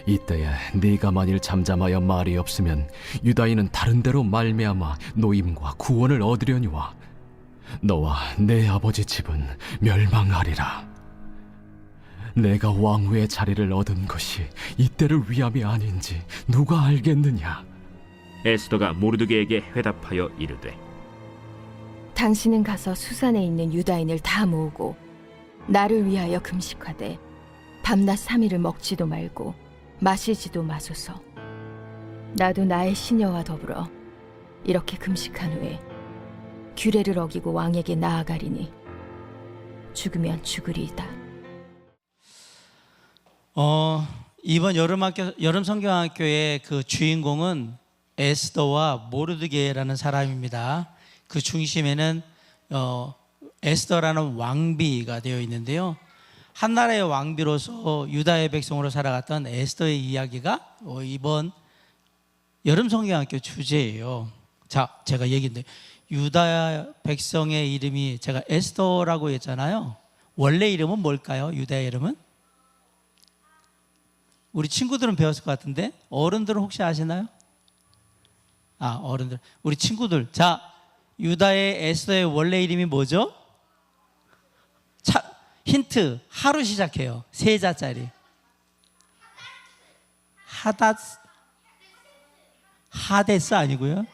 이때에 네가 만일 잠잠하여 말이 없으면 유다인은 다른 데로 말미암아 노임과 구원을 얻으려니와 너와 내 아버지 집은 멸망하리라. 내가 왕후의 자리를 얻은 것이 이때를 위함이 아닌지 누가 알겠느냐? 에스더가 모르드게에게 회답하여 이르되 당신은 가서 수산에 있는 유다인을 다 모으고 나를 위하여 금식하되 밤낮 3일을 먹지도 말고 마시지도 마소서. 나도 나의 시녀와 더불어 이렇게 금식한 후에 규례를 어기고 왕에게 나아가리니 죽으면 죽으리이다. 이번 여름 성경학교의 그 주인공은 에스더와 모르드게라는 사람입니다. 그 중심에는 에스더라는 왕비가 되어 있는데요. 한나라의 왕비로서 유다의 백성으로 살아갔던 에스더의 이야기가 이번 여름 성경학교 주제예요. 자, 제가 얘기했는데 유다 백성의 이름이 제가 에스더라고 했잖아요. 원래 이름은 뭘까요? 유다의 이름은? 우리 친구들은 배웠을 것 같은데 어른들은 혹시 아시나요? 어른들, 우리 친구들. 자, 유다의 에스더의 원래 이름이 뭐죠? 힌트, 하루 시작해요. 세 자짜리. 하데스 아니고요.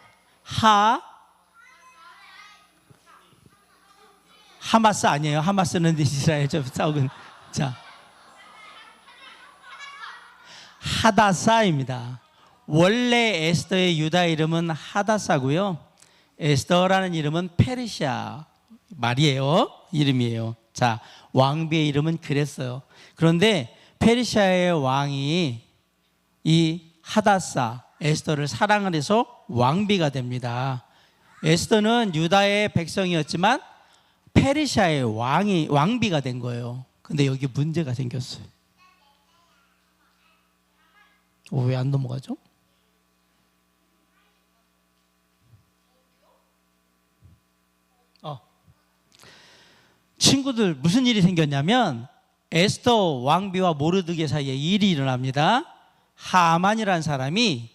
하마스 아니에요. 하마스는 이스라엘 좀 싸우는. 자, 하다사입니다. 원래 에스더의 유다 이름은 하다사고요. 에스더라는 이름은 페르시아 말이에요. 이름이에요. 자, 왕비의 이름은 그랬어요. 그런데 페르시아의 왕이 이 하다사 에스더를 사랑을 해서 왕비가 됩니다. 에스더는 유다의 백성이었지만 페르시아의 왕비가 된 거예요. 근데 여기 문제가 생겼어요. 왜 안 넘어가죠? 친구들, 무슨 일이 생겼냐면 에스더 왕비와 모르드게 사이에 일이 일어납니다. 하만이라는 사람이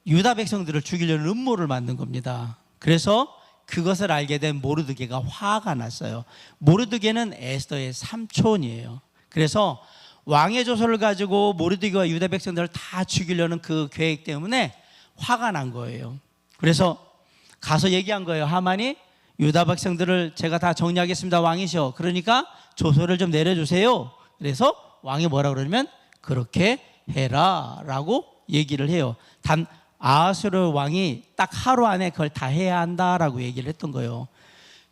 유다 백성들을 죽이려는 음모를 만든 겁니다. 그래서 그것을 알게 된 모르드게가 화가 났어요. 모르드게는 에스더의 삼촌이에요. 그래서 왕의 조서를 가지고 모르드게와 유다 백성들을 다 죽이려는 그 계획 때문에 화가 난 거예요. 그래서 가서 얘기한 거예요. 하만이 유다 백성들을 제가 다 정리하겠습니다. 왕이시여. 그러니까 조서를 좀 내려주세요. 그래서 왕이 뭐라 그러냐면 그렇게 해라 라고 얘기를 해요. 단 아하수르 왕이 딱 하루 안에 그걸 다 해야 한다라고 얘기를 했던 거예요.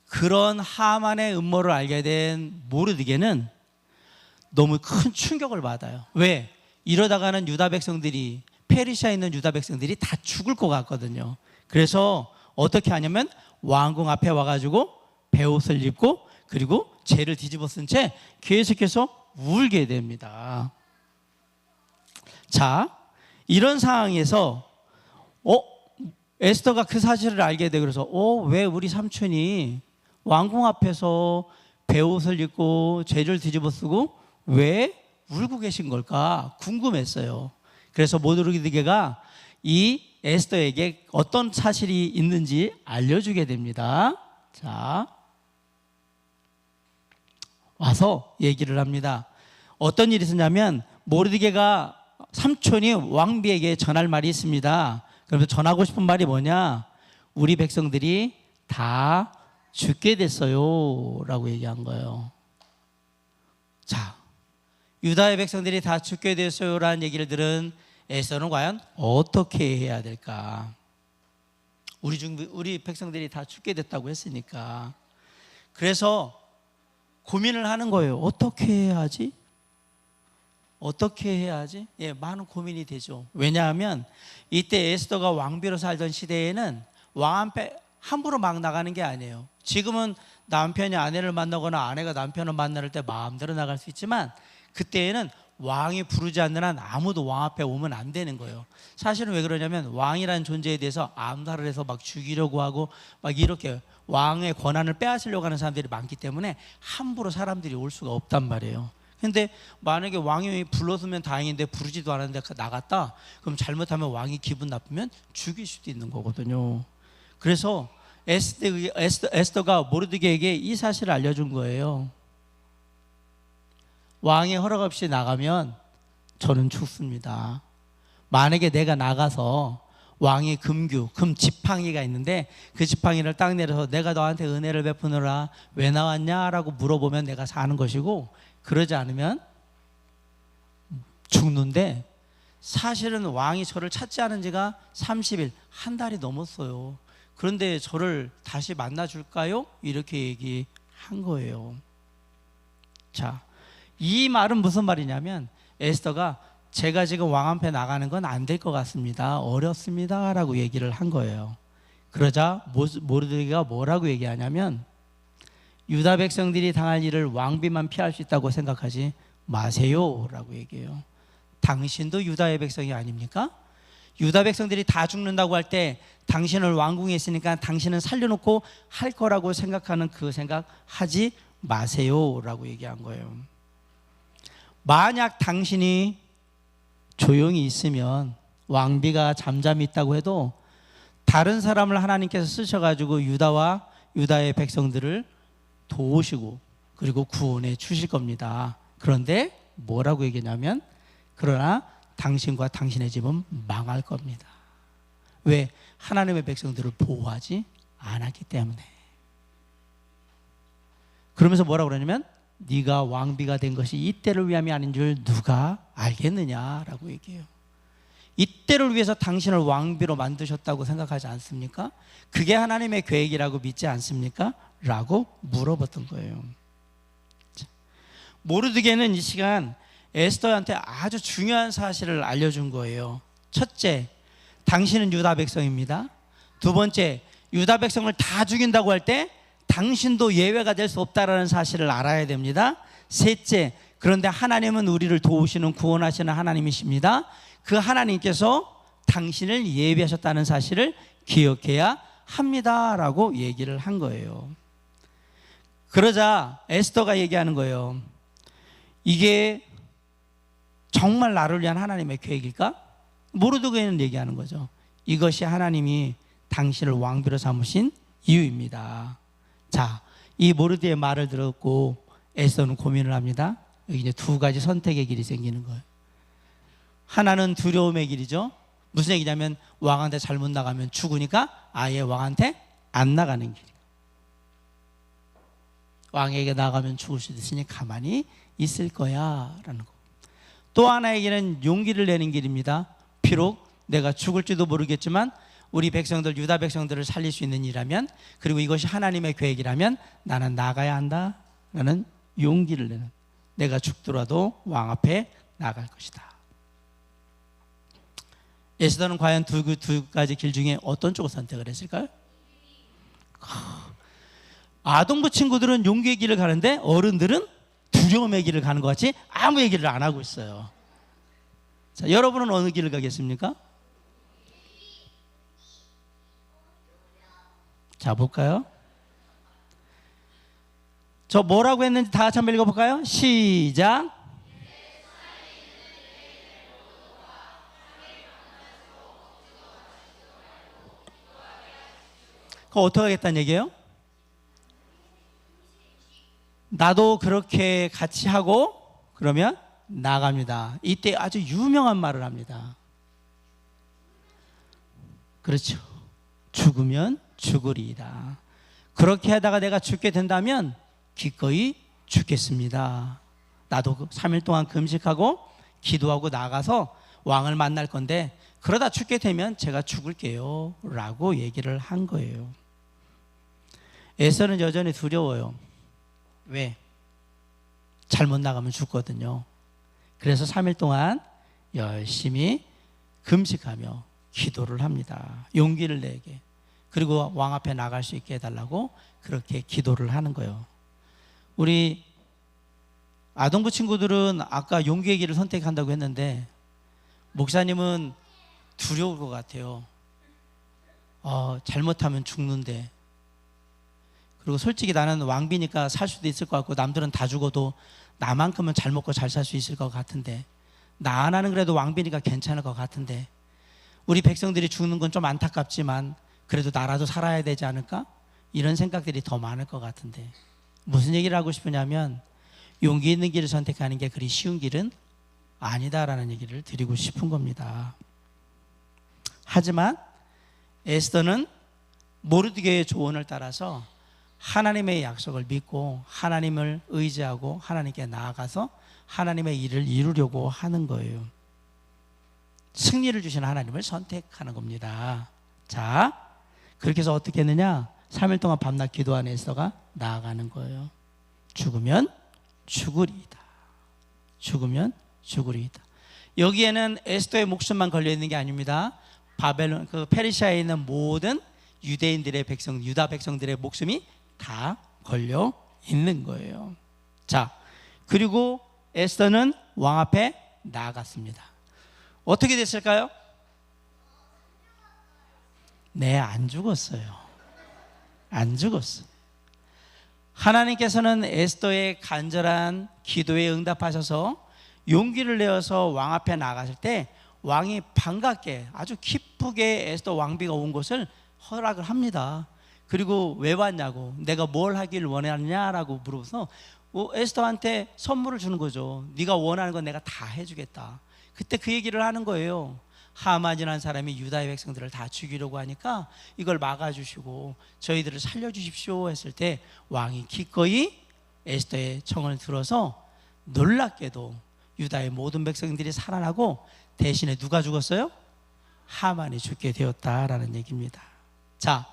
그런 하만의 음모를 알게 된 모르드게는 너무 큰 충격을 받아요. 왜? 이러다가는 유다 백성들이, 페르시아에 있는 유다 백성들이 다 죽을 것 같거든요. 그래서 어떻게 하냐면 왕궁 앞에 와가지고 베옷을 입고 그리고 죄를 뒤집어 쓴 채 계속해서 울게 됩니다. 자, 이런 상황에서 에스더가 그 사실을 알게 돼. 그래서 왜 우리 삼촌이 왕궁 앞에서 베옷을 입고 죄를 뒤집어 쓰고 왜 울고 계신 걸까 궁금했어요. 그래서 모르드게가 이 에스더에게 어떤 사실이 있는지 알려주게 됩니다. 자, 와서 얘기를 합니다. 어떤 일이 있었냐면 모르드게가 삼촌이 왕비에게 전할 말이 있습니다. 그러면서 전하고 싶은 말이 뭐냐? 우리 백성들이 다 죽게 됐어요 라고 얘기한 거예요. 자, 유다의 백성들이 다 죽게 됐어요 라는 얘기를 들은 에스더는 과연 어떻게 해야 될까? 우리 백성들이 다 죽게 됐다고 했으니까. 그래서 고민을 하는 거예요. 어떻게 해야 하지? 어떻게 해야 하지? 예, 많은 고민이 되죠. 왜냐하면 이때 에스더가 왕비로 살던 시대에는 왕 앞에 함부로 막 나가는 게 아니에요. 지금은 남편이 아내를 만나거나 아내가 남편을 만날 때 마음대로 나갈 수 있지만 그때에는 왕이 부르지 않는 한 아무도 왕 앞에 오면 안 되는 거예요. 사실은 왜 그러냐면 왕이라는 존재에 대해서 암살을 해서 막 죽이려고 하고 막 이렇게 왕의 권한을 빼앗으려고 하는 사람들이 많기 때문에 함부로 사람들이 올 수가 없단 말이에요. 근데 만약에 왕이 불렀으면 다행인데 부르지도 않았는데 나갔다, 그럼 잘못하면 왕이 기분 나쁘면 죽일 수도 있는 거거든요. 그래서 에스더가 모르드게에게 이 사실을 알려준 거예요. 왕의 허락 없이 나가면 저는 죽습니다. 만약에 내가 나가서 왕의 금 지팡이가 있는데 그 지팡이를 딱 내려서 내가 너한테 은혜를 베푸느라 왜 나왔냐라고 물어보면 내가 사는 것이고, 그러지 않으면 죽는데, 사실은 왕이 저를 찾지 않은 지가 30일, 한 달이 넘었어요. 그런데 저를 다시 만나줄까요? 이렇게 얘기한 거예요. 자, 이 말은 무슨 말이냐면, 에스더가 제가 지금 왕 앞에 나가는 건 안 될 것 같습니다. 어렵습니다. 라고 얘기를 한 거예요. 그러자 모르드게가 뭐라고 얘기하냐면, 유다 백성들이 당할 일을 왕비만 피할 수 있다고 생각하지 마세요. 라고 얘기해요. 당신도 유다의 백성이 아닙니까? 유다 백성들이 다 죽는다고 할 때 당신을 왕궁에 있으니까 당신은 살려놓고 할 거라고 생각하는 그 생각 하지 마세요. 라고 얘기한 거예요. 만약 당신이 조용히 있으면, 왕비가 잠잠히 있다고 해도 다른 사람을 하나님께서 쓰셔가지고 유다의 백성들을 도우시고 그리고 구원해 주실 겁니다. 그런데 뭐라고 얘기냐면, 그러나 당신과 당신의 집은 망할 겁니다. 왜? 하나님의 백성들을 보호하지 않았기 때문에. 그러면서 뭐라고 그러냐면, 네가 왕비가 된 것이 이때를 위함이 아닌 줄 누가 알겠느냐라고 얘기해요. 이때를 위해서 당신을 왕비로 만드셨다고 생각하지 않습니까? 그게 하나님의 계획이라고 믿지 않습니까? 라고 물어봤던 거예요. 모르드게는 이 시간 에스더한테 아주 중요한 사실을 알려준 거예요. 첫째, 당신은 유다 백성입니다. 두 번째, 유다 백성을 다 죽인다고 할 때 당신도 예외가 될 수 없다라는 사실을 알아야 됩니다. 셋째, 그런데 하나님은 우리를 도우시는 구원하시는 하나님이십니다. 그 하나님께서 당신을 예비하셨다는 사실을 기억해야 합니다라고 얘기를 한 거예요. 그러자 에스더가 얘기하는 거예요. 이게 정말 나를 위한 하나님의 계획일까? 모르드게는 얘기하는 거죠. 이것이 하나님이 당신을 왕비로 삼으신 이유입니다. 자, 이 모르드게의 말을 들었고 에스더는 고민을 합니다. 여기 이제 두 가지 선택의 길이 생기는 거예요. 하나는 두려움의 길이죠. 무슨 얘기냐면, 왕한테 잘못 나가면 죽으니까 아예 왕한테 안 나가는 길. 왕에게 나가면 죽을 수도 있으니 가만히 있을 거야 라는 거. 또 하나에게는 용기를 내는 길입니다. 비록 내가 죽을지도 모르겠지만 우리 백성들, 유다 백성들을 살릴 수 있는 일이라면, 그리고 이것이 하나님의 계획이라면 나는 나가야 한다 라는 용기를 내는, 내가 죽더라도 왕 앞에 나갈 것이다. 에스더는 과연 두 가지 길 중에 어떤 쪽을 선택을 했을까요? 아동부 친구들은 용기의 길을 가는데 어른들은 두려움의 길을 가는 것 같이 아무 얘기를 안 하고 있어요. 자, 여러분은 어느 길을 가겠습니까? 자, 볼까요? 저 뭐라고 했는지 다 같이 한번 읽어볼까요? 시작. 그거 어떻게 하겠다는 얘기예요? 나도 그렇게 같이 하고 그러면 나갑니다. 이때 아주 유명한 말을 합니다. 그렇죠. 죽으면 죽으리이다. 그렇게 하다가 내가 죽게 된다면 기꺼이 죽겠습니다. 나도 3일 동안 금식하고 기도하고 나가서 왕을 만날 건데 그러다 죽게 되면 제가 죽을게요 라고 얘기를 한 거예요. 에스더는 여전히 두려워요. 왜? 잘못 나가면 죽거든요. 그래서 3일 동안 열심히 금식하며 기도를 합니다. 용기를 내게. 그리고 왕 앞에 나갈 수 있게 해달라고 그렇게 기도를 하는 거예요. 우리 아동부 친구들은 아까 용기의 길을 선택한다고 했는데 목사님은 두려울 것 같아요. 잘못하면 죽는데. 그리고 솔직히 나는 왕비니까 살 수도 있을 것 같고 남들은 다 죽어도 나만큼은 잘 먹고 잘 살 수 있을 것 같은데, 나 하나는 그래도 왕비니까 괜찮을 것 같은데, 우리 백성들이 죽는 건 좀 안타깝지만 그래도 나라도 살아야 되지 않을까? 이런 생각들이 더 많을 것 같은데, 무슨 얘기를 하고 싶으냐면 용기 있는 길을 선택하는 게 그리 쉬운 길은 아니다라는 얘기를 드리고 싶은 겁니다. 하지만 에스더는 모르드게의 조언을 따라서 하나님의 약속을 믿고 하나님을 의지하고 하나님께 나아가서 하나님의 일을 이루려고 하는 거예요. 승리를 주시는 하나님을 선택하는 겁니다. 자, 그렇게 해서 어떻게 했느냐? 3일 동안 밤낮 기도한 에스더가 나아가는 거예요. 죽으면 죽으리이다. 죽으면 죽으리이다. 여기에는 에스더의 목숨만 걸려 있는 게 아닙니다. 바벨론, 페르시아에 있는 모든 유대인들의 백성, 유다 백성들의 목숨이 다 걸려 있는 거예요. 자, 그리고 에스더는 왕 앞에 나아갔습니다. 어떻게 됐을까요? 네, 안 죽었어요. 안 죽었어. 하나님께서는 에스더의 간절한 기도에 응답하셔서 용기를 내어서 왕 앞에 나갔을 때 왕이 반갑게 아주 기쁘게 에스더 왕비가 온 것을 허락을 합니다. 그리고 왜 왔냐고, 내가 뭘 하길 원하느냐라고 물어서 에스더한테 선물을 주는 거죠. 네가 원하는 건 내가 다 해주겠다. 그때 그 얘기를 하는 거예요. 하만이라는 사람이 유다의 백성들을 다 죽이려고 하니까 이걸 막아주시고 저희들을 살려주십시오 했을 때 왕이 기꺼이 에스더의 청을 들어서 놀랍게도 유다의 모든 백성들이 살아나고 대신에 누가 죽었어요? 하만이 죽게 되었다라는 얘기입니다. 자,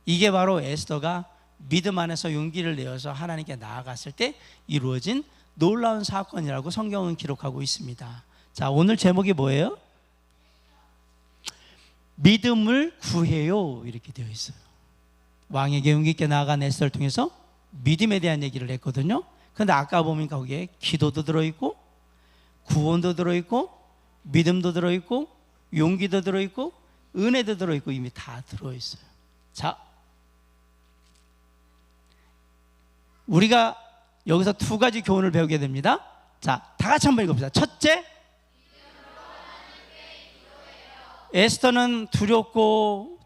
이게 바로 에스더가 믿음 안에서 용기를 내어서 하나님께 나아갔을 때 이루어진 놀라운 사건이라고 성경은 기록하고 있습니다. 자, 오늘 제목이 뭐예요? 믿음을 구해요, 이렇게 되어 있어요. 왕에게 용기 있게 나아간 에스더를 통해서 믿음에 대한 얘기를 했거든요. 그런데 아까 보니까 거기에 기도도 들어있고 구원도 들어있고 믿음도 들어있고 용기도 들어있고 은혜도 들어있고 이미 다 들어있어요. 자, 우리가 여기서 두 가지 교훈을 배우게 됩니다. 자, 다 같이 한번 읽어봅시다. 첫째, 에스더는 두렵고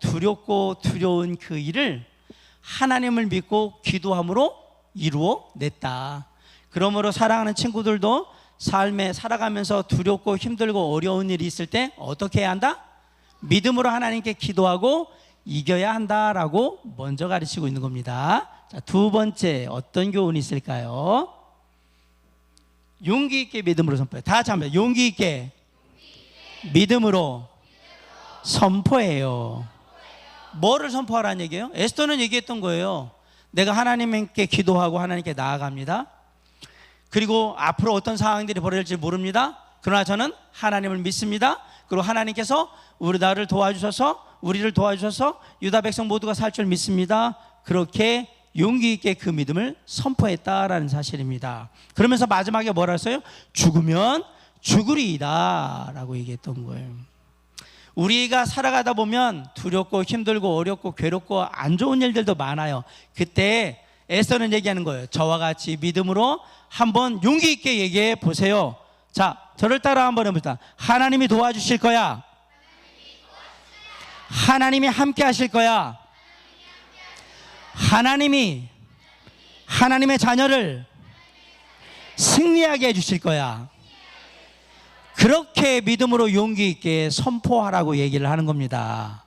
두려운 그 일을 하나님을 믿고 기도함으로 이루어냈다. 그러므로 사랑하는 친구들도 삶에 살아가면서 두렵고 힘들고 어려운 일이 있을 때 어떻게 해야 한다? 믿음으로 하나님께 기도하고 이겨야 한다라고 먼저 가르치고 있는 겁니다. 자, 두 번째 어떤 교훈이 있을까요? 용기 있게 믿음으로 선포해. 다 같이 한번 용기 있게 믿음으로 선포해요. 뭐를 선포하라는 얘기예요? 에스더는 얘기했던 거예요. 내가 하나님께 기도하고 하나님께 나아갑니다. 그리고 앞으로 어떤 상황들이 벌어질지 모릅니다. 그러나 저는 하나님을 믿습니다. 그리고 하나님께서 우리를 도와주셔서 유다 백성 모두가 살 줄 믿습니다. 그렇게 용기 있게 그 믿음을 선포했다라는 사실입니다. 그러면서 마지막에 뭐라 했어요? 죽으면 죽으리이다 라고 얘기했던 거예요. 우리가 살아가다 보면 두렵고 힘들고 어렵고 괴롭고 안 좋은 일들도 많아요. 그때 에스더는 얘기하는 거예요. 저와 같이 믿음으로 한번 용기 있게 얘기해 보세요. 자, 저를 따라 한번 해봅시다. 하나님이 도와주실 거야. 하나님이 함께 하실 거야. 하나님의 자녀를 승리하게 해주실 거야. 그렇게 믿음으로 용기 있게 선포하라고 얘기를 하는 겁니다.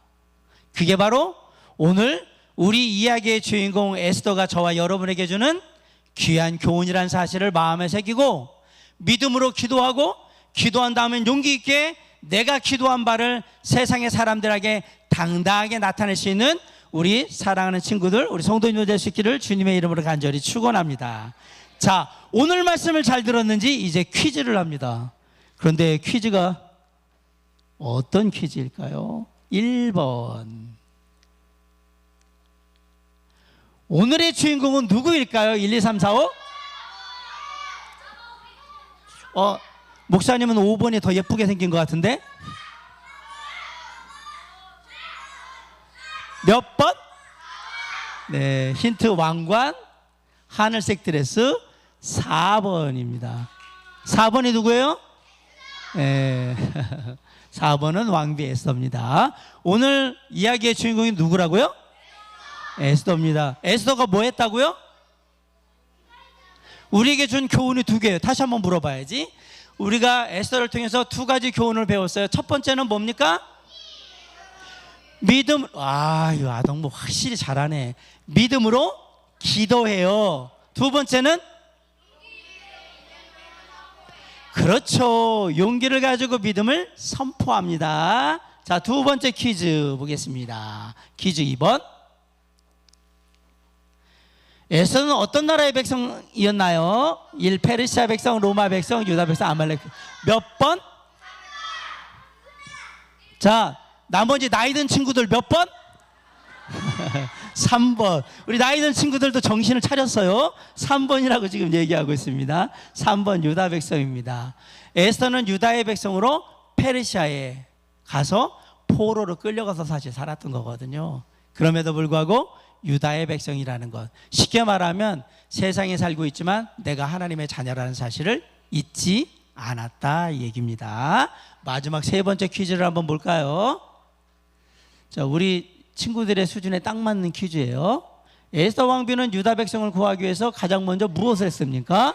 그게 바로 오늘 우리 이야기의 주인공 에스더가 저와 여러분에게 주는 귀한 교훈이라는 사실을 마음에 새기고 믿음으로 기도하고 기도한 다음엔 용기 있게 내가 기도한 바를 세상의 사람들에게 당당하게 나타낼 수 있는 우리 사랑하는 친구들, 우리 성도님들 될 수 있기를 주님의 이름으로 간절히 축원합니다. 자, 오늘 말씀을 잘 들었는지 이제 퀴즈를 합니다. 그런데 퀴즈가 어떤 퀴즈일까요? 1번. 오늘의 주인공은 누구일까요? 1, 2, 3, 4, 5? 목사님은 5번이 더 예쁘게 생긴 것 같은데? 몇 번? 네, 힌트 왕관, 하늘색 드레스, 4번입니다. 4번이 누구예요? 예. 4번은 왕비 에스더입니다. 오늘 이야기의 주인공이 누구라고요? 에스더입니다. 에스더가 뭐 했다고요? 우리에게 준 교훈이 두 개예요. 다시 한번 물어봐야지. 우리가 에스더를 통해서 두 가지 교훈을 배웠어요. 첫 번째는 뭡니까? 믿음. 이 아동부 확실히 잘하네. 믿음으로 기도해요. 두 번째는 그렇죠. 용기를 가지고 믿음을 선포합니다. 자, 두 번째 퀴즈 보겠습니다. 퀴즈 2번. 에스더는 어떤 나라의 백성이었나요? 1. 페르시아 백성, 로마 백성, 유다 백성, 아말렉. 몇 번? 자, 나머지 나이 든 친구들 몇 번? 3번. 우리 나이 든 친구들도 정신을 차렸어요. 3번이라고 지금 얘기하고 있습니다. 3번 유다 백성입니다. 에스더는 유다의 백성으로 페르시아에 가서 포로로 끌려가서 사실 살았던 거거든요. 그럼에도 불구하고 유다의 백성이라는 것, 쉽게 말하면 세상에 살고 있지만 내가 하나님의 자녀라는 사실을 잊지 않았다 이 얘기입니다. 마지막 세 번째 퀴즈를 한번 볼까요? 자, 우리 친구들의 수준에 딱 맞는 퀴즈예요. 에스더 왕비는 유다 백성을 구하기 위해서 가장 먼저 무엇을 했습니까?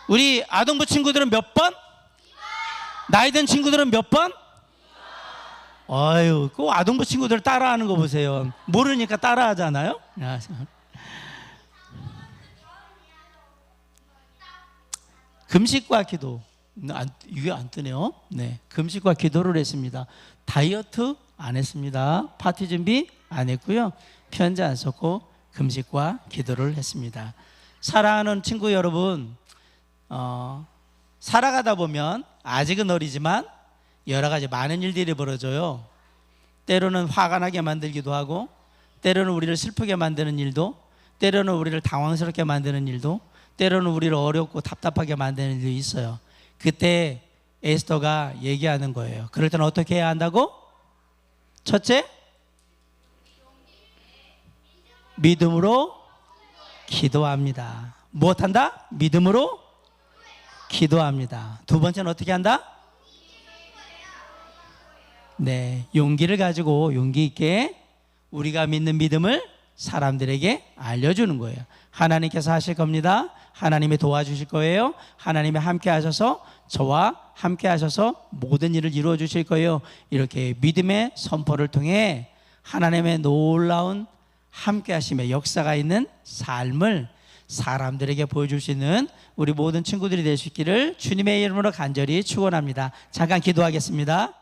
우리 아동부 친구들은 몇 번? 나이 든 친구들은 몇 번? 아유, 그 아동부 친구들 따라하는 거 보세요. 모르니까 따라하잖아요. 금식과 기도. 이게 안 뜨네요. 네, 금식과 기도를 했습니다. 다이어트 안 했습니다. 파티 준비 안 했고요. 편지 안 썼고 금식과 기도를 했습니다. 사랑하는 친구 여러분, 살아가다 보면 아직은 어리지만 여러 가지 많은 일들이 벌어져요. 때로는 화가 나게 만들기도 하고, 때로는 우리를 슬프게 만드는 일도, 때로는 우리를 당황스럽게 만드는 일도, 때로는 우리를 어렵고 답답하게 만드는 일도 있어요. 그때 에스더가 얘기하는 거예요. 그럴 때는 어떻게 해야 한다고? 첫째, 믿음으로 기도합니다. 무엇한다? 믿음으로 기도합니다. 두 번째는 어떻게 한다? 네, 용기를 가지고 용기 있게 우리가 믿는 믿음을 사람들에게 알려주는 거예요. 하나님께서 하실 겁니다. 하나님이 도와주실 거예요. 하나님이 함께 하셔서 저와 함께 하셔서 모든 일을 이루어 주실 거예요. 이렇게 믿음의 선포를 통해 하나님의 놀라운 함께 하심의 역사가 있는 삶을 사람들에게 보여줄 수 있는 우리 모든 친구들이 될 수 있기를 주님의 이름으로 간절히 축원합니다. 잠깐 기도하겠습니다.